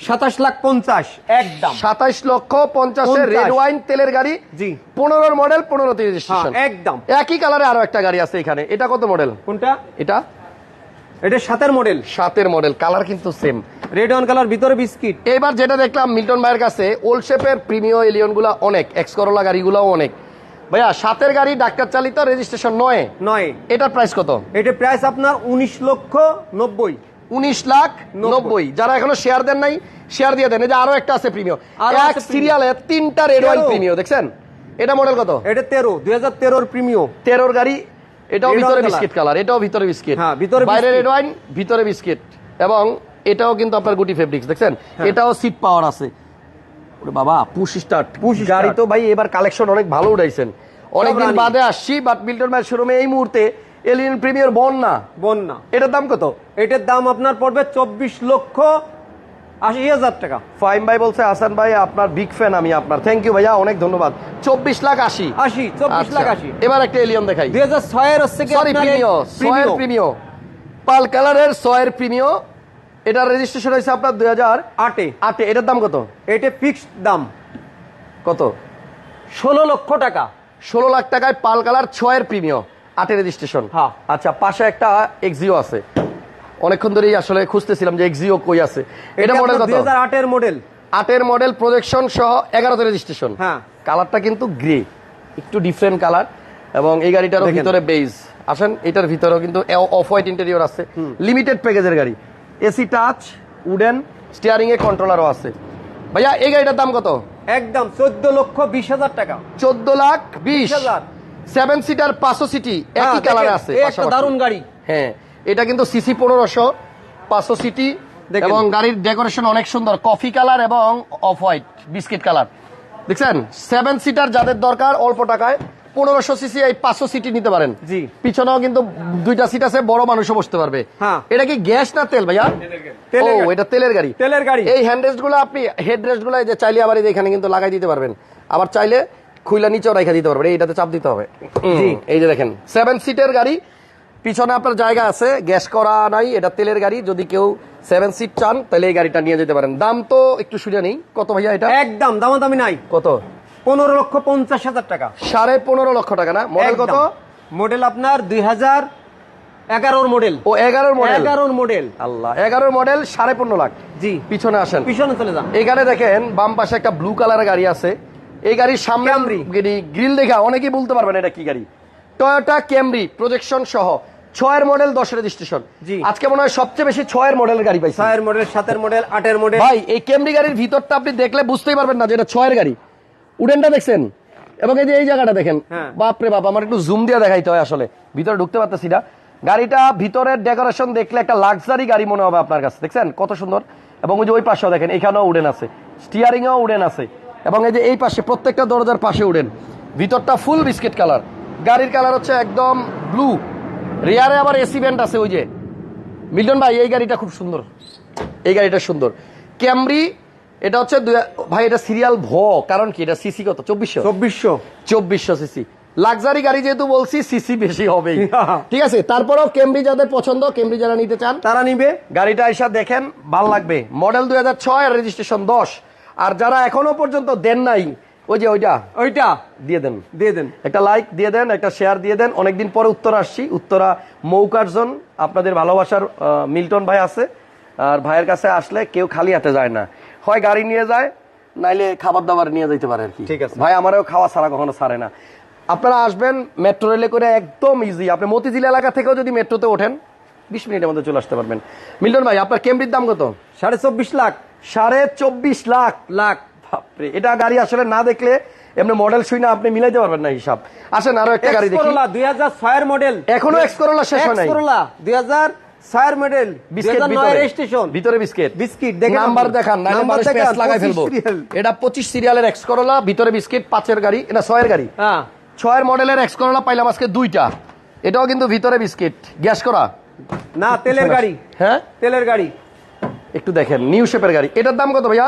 27,50,000 একদম। 27,50,000 রেড ওয়াইন তেলের গাড়ি। জি। 15 মডেল, 15তে রেজিস্ট্রেশন। হ্যাঁ, একদম। একই কালারে আরো একটা গাড়ি আছে এখানে। এটা কত মডেল? কোনটা? এটা এটা 7 মডেল। 7 মডেল, কালার কিন্তু সেম। রেড ওয়ান কালার, ভিতরে বিস্কিট। এবার যেটা দেখলাম মিল্টন ভাইয়ের কাছে, ওল্ড শেপের প্রিমিয়াম এলিয়ন গুলা অনেক, এক্স করোলা গাড়িগুলাও অনেক। ভাইয়া 7 গাড়ি ডাক্তার চালিত, রেজিস্ট্রেশন 9। এটার প্রাইস কত? এটা প্রাইস আপনার 19,90,000। 19,90,000। যারা এখনো শেয়ার দেন নাই, শেয়ার দিয়ে দেন। এই যে আরো একটা আছে প্রিমিয়াম, আরো এক আছে সিরিয়ালে 3টা রেড ওয়াইন 13 প্রিমিয়াম, দেখছেন? এটা মডেল কত? এটা 2013 প্রিমিয়াম। 13 গাড়ি। এটাও red ভিতরে wine বিস্কিট কালার, এটাও ভিতরে বিস্কিট। হ্যাঁ, ভিতরে বাইরে বিস্কিট। রেড ওয়াইন, ভিতরে বিস্কিট। এবং এটাও কিন্তু আপনার গুটি ফেব্রিক্স, দেখছেন? এটাও সিট পাওয়ার আছে। ওরে বাবা, পুশ স্টার্ট। পুশ গাড়ি start। তো ভাই এবার কালেকশন অনেক ভালো উঠাইছেন। অনেকদিন running। বাদে আসছি, বাট মিল্টন ভাইয়ের শোরুমে এই মুহূর্তে এলিয়ন প্রিমিয়ার বন্যা। বন্যা। এটার দাম কত? এটার দাম আপনার পড়বে 24,80,000 টাকা। ফাইম ভাই বলছে, হাসান ভাই আপনার বিগ ফ্যান আমি আপনার। থ্যাংক ইউ ভাইয়া, অনেক ধন্যবাদ। 24,80,000। 24,80,000। এবার একটা এলিয়ন দেখাই। 2006 এর হচ্ছে কি সরি, আপনার প্রিমিও, সয়ের প্রিমিও, পাল কালারের সয়ের প্রিমিও। এটার রেজিস্ট্রেশন হয়েছে আপনার 2008। এটার দাম কত? এটা ফিক্সড দাম কত? 16 লক্ষ টাকা। 16 লাখ টাকায় পাল কালার 6 প্রিমিও, 8 রেজিস্ট্রেশন। হ্যাঁ। আচ্ছা, পাশে একটা এক্সিও আছে। অনেকক্ষণ ধরেই আসলে খুঁজতেছিলাম যে এক্সিও কই আছে। এটা মডেল কত? 2008 এর মডেল। 8 মডেল, প্রজেকশন সহ, 11তে রেজিস্ট্রেশন। হ্যাঁ। কালারটা কিন্তু গ্রে, একটু ডিফারেন্ট কালার। এবং এই গাড়িটারও দেখেন। ভিতরে বেজ। আসেন, এটার ভিতরেও কিন্তু অফ হোয়াইট ইন্টেরিয়র আছে, লিমিটেড প্যাকেজের গাড়ি। এসি টাচ, উডেন, স্টিয়ারিং এ কন্ট্রোলারও আছে। ভাইয়া এই গাড়িটার দাম কত? একদম 14,20,000 টাকা। 14,20,000। 7 সিটার 500 সিটি, একই কালারে আছে। এই একটা পাশাপাশি। দারুণ গাড়ি। হ্যাঁ, এটা কিন্তু সিসি 1500, 500 সিটি। দেখেন। এবং গাড়ির ডেকোরেশন অনেক সুন্দর, কফি কালার এবং অফ হোয়াইট বিস্কিট কালার। দেখছেন? 7 সিটার যাদের দরকার অল্প টাকায়, 1500 সিসি, এই 500 সিটি নিতে পারেন। জি। পিছনেও কিন্তু 2টা সিট আছে, বড় মানুষও বসতে পারবে। হ্যাঁ। এটা কি গ্যাস না তেল ভাইয়া? তেলের ও, গাড়ি। এটা তেলের গাড়ি। তেলের গাড়ি। এই হ্যান্ডরেস্ট গুলো আপনি, হেডরেস্ট গুলো এই যে চাইলে আবার এই যে এখানে কিন্তু লাগাই দিতে পারবেন, আবার চাইলে খুইলা নিচেও রেখে দিতে পারবেন। এইটাতে চাপ দিতে হবে। জি। এই যে দেখেন, 7 সিটের গাড়ি, পিছনে আপনার জায়গা আছে, গ্যাস করা নাই। এটা তেলের গাড়ি। যদি কেউ 7 সিট চান তাহলে এই গাড়িটা নিয়ে যেতে পারেন। দাম তো একটু শুনে নেই, কত ভাইয়া এটা? একদম দামাদামি নাই, কত? 15,50,000 টাকা। 15.5 লক্ষ টাকা না? মডেল কত? মডেল আপনার 2011 মডেল। ও, 11 মডেল। 11 মডেল। আল্লাহ, 11 মডেল, 15.5 লাখ। জি। পিছনে আসেন, পিছনে চলে যান। এখানে দেখেন বাম পাশে একটা ব্লু কালারের গাড়ি আছে। এই গাড়ির সামনে ক্যামরি। গ্রিল দেখা অনেকেই বলতে পারবেন এটা কি গাড়ি। টয়োটা ক্যামরি, প্রজেকশন সহ, 6 মডেল, 10 রেজিস্ট্রেশন। জি। আজকে মনে হয় সবচেয়ে বেশি 6 মডেলের গাড়ি পাইছি। 6 মডেল, 7 মডেল, 8 মডেল। ভাই এই ক্যামরি গাড়ির ভিতরটা আপনি দেখলে বুঝতেই পারবেন না যে এটা 6 গাড়ি। উডেনটা দেখছেন? এবং এই যে এই জায়গাটা দেখেন, হ্যাঁ। বাপরে বাপ, আমার একটু জুম দিয়ে দেখাইতে হয়, আসলে ভিতরে ঢুকতে পারতেছি না। গাড়িটা ভিতরের ডেকোরেশন দেখলে একটা লাক্সারি গাড়ি মনে হবে আপনার কাছে। দেখছেন কত সুন্দর? এবং ওই যে ওই পাশেও দেখেন, এখানেও উডেন আছে, স্টিয়ারিংও উডেন আছে। এবং এই যে এই পাশে প্রত্যেকটা দরজার পাশে উডেন। ভিতরটা ফুল বিস্কিট কালার। গাড়ির কালার হচ্ছে একদম ব্লু। রিয়ারে আবার এসি ভেন্ট আছে। ওই যে মিল্টন ভাই, এই গাড়িটা খুব সুন্দর, এই গাড়িটা সুন্দর। ক্যামরি, এটা হচ্ছে ভাই এটা সিরিয়াল কারণ কি? এটা সিসি কত? 2400 2400 2400 সিসি। লাক্সারি গাড়ি যেহেতু বলছি সিসি বেশি হবেই ঠিক আছে। তারপরেও ক্যামরি যাদের পছন্দ, ক্যামরি যারা নিতে চান তারা নিবে। গাড়িটা এসে দেখেন, ভাল লাগবে। মডেল 2006 আর রেজিস্ট্রেশন 10। আর যারা এখনো পর্যন্ত দেন নাই, ওই যে ওইটা দিয়ে দেন, একটা লাইক দিয়ে দেন, একটা শেয়ার দিয়ে দেন। অনেকদিন পরে উত্তরা আসছি, উত্তরা মৌকারজন আপনাদের ভালোবাসার মিল্টন ভাই আছে। আর ভাইয়ের কাছে আসলে কেউ খালি হাতে যায় না, হয় গাড়ি নিয়ে যায়, নাইলে খাবার দাবার নিয়ে যাইতে পারে আর কি। ঠিক আছে। ভাই আমারও খাওয়া ছাড়া কখনো ছাড়ে না। আপনারা আসবেন মেট্রো রেলে করে, একদম ইজি। আপনি মতিঝিল এলাকা থেকেও যদি মেট্রোতে ওঠেন 20 মিনিটের মধ্যে চলে আসতে পারবেন। মিল্টন ভাই, আপনার ক্যামরির দাম কত? 24.5 লাখ। 24.5 লাখ। বাপরে, এটা গাড়ি আসলে না দেখলে এমনি মডেল শুই না আপনি মিলাইতে পারবেন না হিসাব। আসেন আরো একটা গাড়ি দেখি। 2006 এর মডেল, এখনো এক্স করোলা শেষ হয় নাই। 2006 এর মডেল, 2009 রেজিস্ট্রেশন, ভিতরে বিস্কিট দেখেন, নাম্বার দেখান, নাইলে মানুষ প্যাচ লাগাই ফেলবো। এটা 25 সিরিয়ালের এক্স করোলা, ভিতরে বিস্কিট, 5 এর গাড়ি, এটা 6 এর গাড়ি। হ্যাঁ, 6 এর মডেলের এক্স করোলা পাইলাম আজকে 2টা। এটাও কিন্তু ভিতরে বিস্কিট, গ্যাস করা না, তেলের গাড়ি। হ্যাঁ, তেলের গাড়ি। একটু দেখেন, নিউ শেপের গাড়ি। এটার দাম কত ভাইয়া?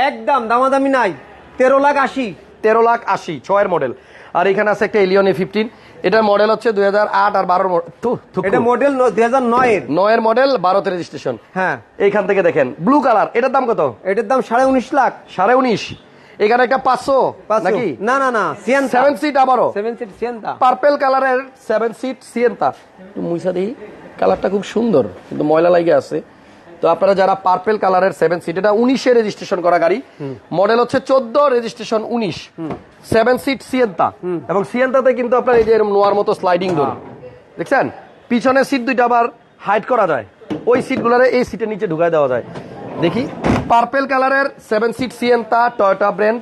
একদম দামাদামি নাই, 13,80,000। 13,80,000, 6 এর মডেল। আর এখানে আছে একটা এলিয়ন A15। এটার মডেল হচ্ছে 2008 আর 12 এটা মডেল 2009 এর। 9 এর মডেল, 12 তে রেজিস্ট্রেশন। হ্যাঁ, এইখান থেকে দেখেন ব্লু কালার, এটার দাম কত? এটার দাম 19.5 লাখ। 19.5। এখানে একটা 500 নাকি? না, 7 সিট, আবারও 7 সিট সিয়েন্তা, পার্পল কালারের 7 সিট সিয়েন্তা। একটু মুইসা দিই, কালারটা খুব সুন্দর কিন্তু ময়লা লাগে আছে। তো আপনারা যারা পার্পল কালারের 7 সিট, এটা 19 এ রেজিস্ট্রেশন করা গাড়ি, মডেল হচ্ছে 14, রেজিস্ট্রেশন 19, 7 সিট সিয়েন্তা। এবং সিয়েন্তাতে কিন্তু আপনার এই যে এরকম নোয়ার মতো স্লাইডিং ডোর দেখছেন। পিছনের সিট দুইটা আবার হাইড করা যায়, ওই সিটগুলোরে এই সিটের নিচে ঢুকায় দেওয়া যায়। দেখি, পার্পল কালারের 7 seat Sienta, Toyota brand.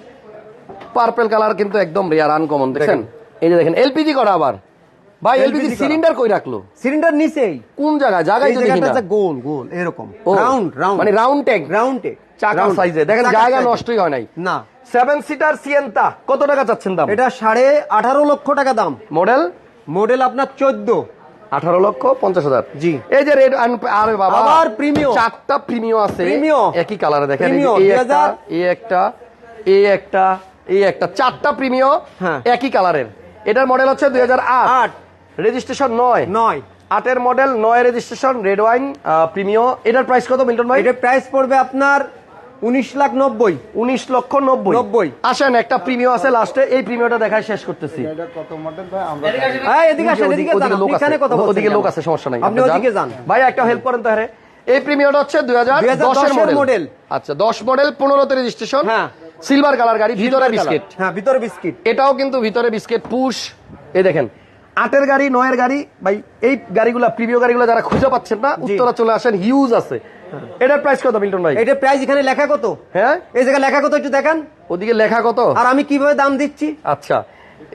Purple colour কিন্তু একদম রেয়ার, আনকমন। দেখছেন, এই যে দেখেন এলপিজি করা। আবার ভাই, এলপিজি সিলিন্ডার কই রাখলো? সিলিন্ডার নিচেই। কোন জায়গায়? জায়গায় তো দেখি না। গোল গোল এরকম ও, রাউন্ড মানে রাউন্ড ট্যাঙ্ক, চাকা সাইজে। দেখেন জায়গা নষ্টই হয় নাই না। 7 সিটার সিয়েন্তা কত টাকা চাচ্ছেন দাম? এটা 18.5 লক্ষ টাকা দাম। মডেল আপনার 14। 18,50,000। জি। এই যে রেড, আরে বাবা, আবার প্রিমিয়াম, 4টা প্রিমিয়াম আছে, প্রিমিয়াম একই কালারে। দেখেন, এই একটা 4টা প্রিমিয়াম একই কালারের। এটার মডেল হচ্ছে 2008, রেজিস্ট্রেশন 9। 8 এর model, 9 registration, red wine premium. এটার প্রাইস কত মিল্টন ভাই? এটার প্রাইস পড়বে আপনার 19,90,000। 19,90,000। আসেন, একটা প্রিমিয়াম আছে লাস্টে, এই প্রিমিয়ামটা দেখায় শেষ করতেছি। কত মডেল ভাই? আমরা এদিকে আসেন, এদিকে যান, এখানে কথা বলছেন। ওদিকে লোক আছে, সমস্যা নাই, আপনি ওদিকে যান। ভাই একটা হেল্প করেন তো। হ্যাঁ, এই প্রিমিয়ামটা হচ্ছে 2010 এর মডেল। আচ্ছা, 10 মডেল, 15 তে রেজিস্ট্রেশন। হ্যাঁ, সিলভার কালার গাড়ি, ভিতরে বিস্কিট। হ্যাঁ, ভিতরে বিস্কিট। এটাও কিন্তু ভিতরে বিস্কিট, পুশ। এই দেখেন, 8 এর গাড়ি, 9 এর গাড়ি। ভাই এই গাড়িগুলা, প্রিমিয়াম গাড়িগুলো যারা খুঁজে পাচ্ছেন না, উত্তরা চলে আসেন, হিউজ আছে। এটার প্রাইস কত মিল্টন ভাই? এটার প্রাইস এখানে লেখা কত? হ্যাঁ, এই জায়গায় লেখা কত একটু দেখান। ওদিকে লেখা কত আর আমি কিভাবে দাম দিচ্ছি? আচ্ছা,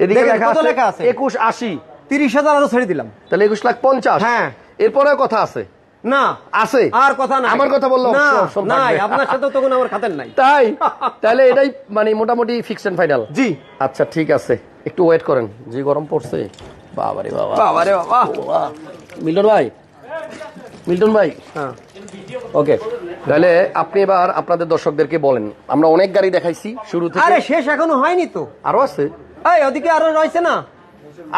এদিকে লেখা আছে 21,80। 30,000 আরো ছেড়ে দিলাম, তাহলে 21,50,000। হ্যাঁ, এরপরে কথা আছে না? আছে, আর কথা না। আমার কথা বললো নাই, আপনার সাথে তো কোনো আমার খাতের নাই। তাই তাহলে এটাই মানে মোটামুটি ফিক্সড এন্ড ফাইনাল। জি। আচ্ছা, ঠিক আছে, একটু ওয়েট করেন। যে গরম পড়ছে, বাবারে বাবা, বাবারে বাবা। মিল্টন ভাই, হ্যাঁ, ওকে। তাহলে আপনি এবার আপনাদের দর্শকদেরকে বলেন, আমরা অনেক গাড়ি দেখাইছি শুরু থেকে। আরে শেষ এখনো হয়নি তো, আরো আছে। এই ওদিকে আরো রয়েছে না?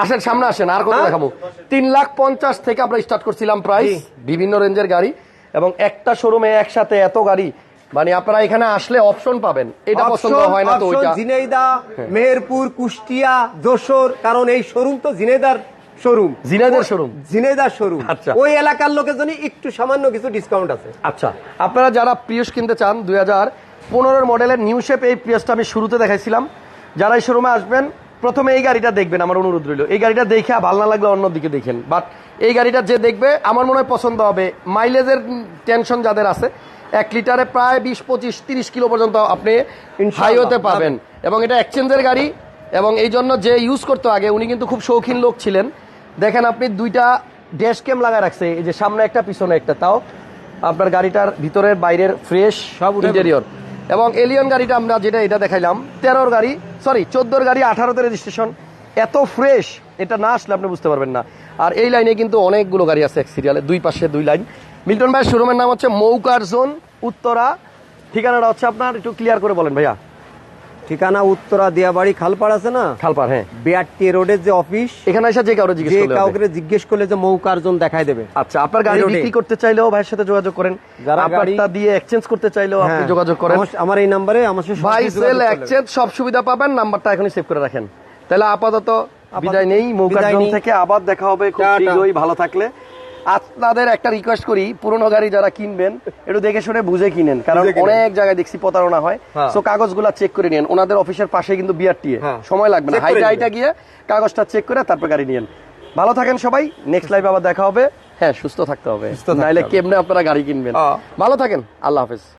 আসেন, সামনে আসেন, আর কত দেখাবো। 3,50,000 থেকে আমরা স্টার্ট করছিলাম প্রাইস, বিভিন্ন রেঞ্জের গাড়ি। এবং একটা শোরুমে একসাথে এত গাড়ি, মানে আপনারা এখানে আসলে অপশন পাবেন। এটা পছন্দ হয় না তো ওইটা। ঝিনাইদহ, মেহেরপুর, কুষ্টিয়া, যশোর, কারণ এই শোরুম তো ঝিনাইদহ শোরুম। আচ্ছা, ওই এলাকার লোকের জন্য একটু সামান্য কিছু ডিসকাউন্ট আছে। আচ্ছা, আপনারা যারা প্রিয়স কিনতে চান, 2015 মডেলের নিউ শেপ, এই প্রিয়সটা আমি শুরুতে দেখাইছিলাম। যারা এই শোরুমে আসবেন, প্রথমে এই গাড়িটা দেখবেন, আমার অনুরোধ রইল। এই গাড়িটা দেখে ভালো না লাগলে অন্যদিকে দেখেন, বাট এই গাড়িটা যে দেখবে আমার মনে হয় পছন্দ হবে। মাইলেজের টেনশন যাদের আছে, 1 লিটারে প্রায় 20, 25, 30 কিলো পর্যন্ত আপনি হাইওয়েতে পাবেন। এবং এটা এক্সচেঞ্জের গাড়ি, এবং এই জন্য যে ইউজ করতো আগে, উনি কিন্তু খুব শৌখিন লোক ছিলেন। দেখেন, আপনি 2টা ড্যাশ ক্যাম লাগা রাখছে, এই যে সামনে একটা, পিছনে একটা। তাও আপনার গাড়িটার ভিতরের বাইরের ফ্রেশ সব ইন্টেরিয়র। এবং এলিয়ন গাড়িটা আমরা যেটা এটা দেখাইলাম, 13 গাড়ি, সরি 14 গাড়ি, 18তে রেজিস্ট্রেশন। এত ফ্রেশ, এটা না আসলে আপনি বুঝতে পারবেন না। আর এই লাইনে কিন্তু অনেকগুলো গাড়ি আছে এক সিরিয়ালে, 2 পাশে 2 লাইন। মিল্টন ভাইয়ের শোরুমের নাম হচ্ছে মৌকার জোন, উত্তরা। ঠিকানাটা হচ্ছে আপনার একটু ক্লিয়ার করে বলেন ভাইয়া। ঠিকানা উত্তরা দিয়াবাড়ি খালপাড় আছে না, খালপাড়, হ্যাঁ, বিআরটি রোডের যে অফিস, এখানে এসে যে কাউরে জিজ্ঞেস যে করলে হবে। কাউকে জিজ্ঞেস করলে যে মৌকার্জন দেখাই দেবে। আচ্ছা, আপনার গাড়ি এই রোডে। বিক্রি করতে চাইলেও ভাইয়ের সাথে যোগাযোগ করেন, যারা আপনারটা দিয়ে এক্সচেঞ্জ করতে চাইলেও আপনি হ্যাঁ, যোগাযোগ করেন। আমার এই নাম্বারে আমার সাথে ভাই সরাসরি সেল যোগাযোগ করলে। এক্সচেঞ্জ সব সুবিধা পাবেন, নাম্বারটা এখনই সেভ করে রাখেন। তাহলে আপাতত বিদায় নেই, মৌকার্জন নেই। থেকে আবার দেখা হবে খুব টাটা। শীঘ্রই, ভালো থাকলে। আপনাদের একটা রিকোয়েস্ট করি, পুরনো গাড়ি যারা কিনবেন একটু দেখে শুনে বুঝে কিনেন, কারণ বুঝে কিনেন। অনেক জায়গায় দেখছি প্রতারণা হয়। হ্যাঁ। সো কাগজগুলা চেক করে নিন, ওনাদের অফিসের পাশে কিন্তু বিআরটি, হ্যাঁ। সময় লাগবে না, চেক করে হাইটা নিবেন। হাইটা গিয়ে কাগজটা চেক করে তারপর গাড়ি নিয়েন। ভালো থাকেন সবাই, নেক্সট লাইভে আবার দেখা হবে। হ্যাঁ, সুস্থ থাকতে হবে, সুস্থ থাকতে নাইলে হবে। কেমনে আপনারা গাড়ি কিনবেন। হ্যাঁ। ভালো থাকেন, আল্লাহ হাফেজ।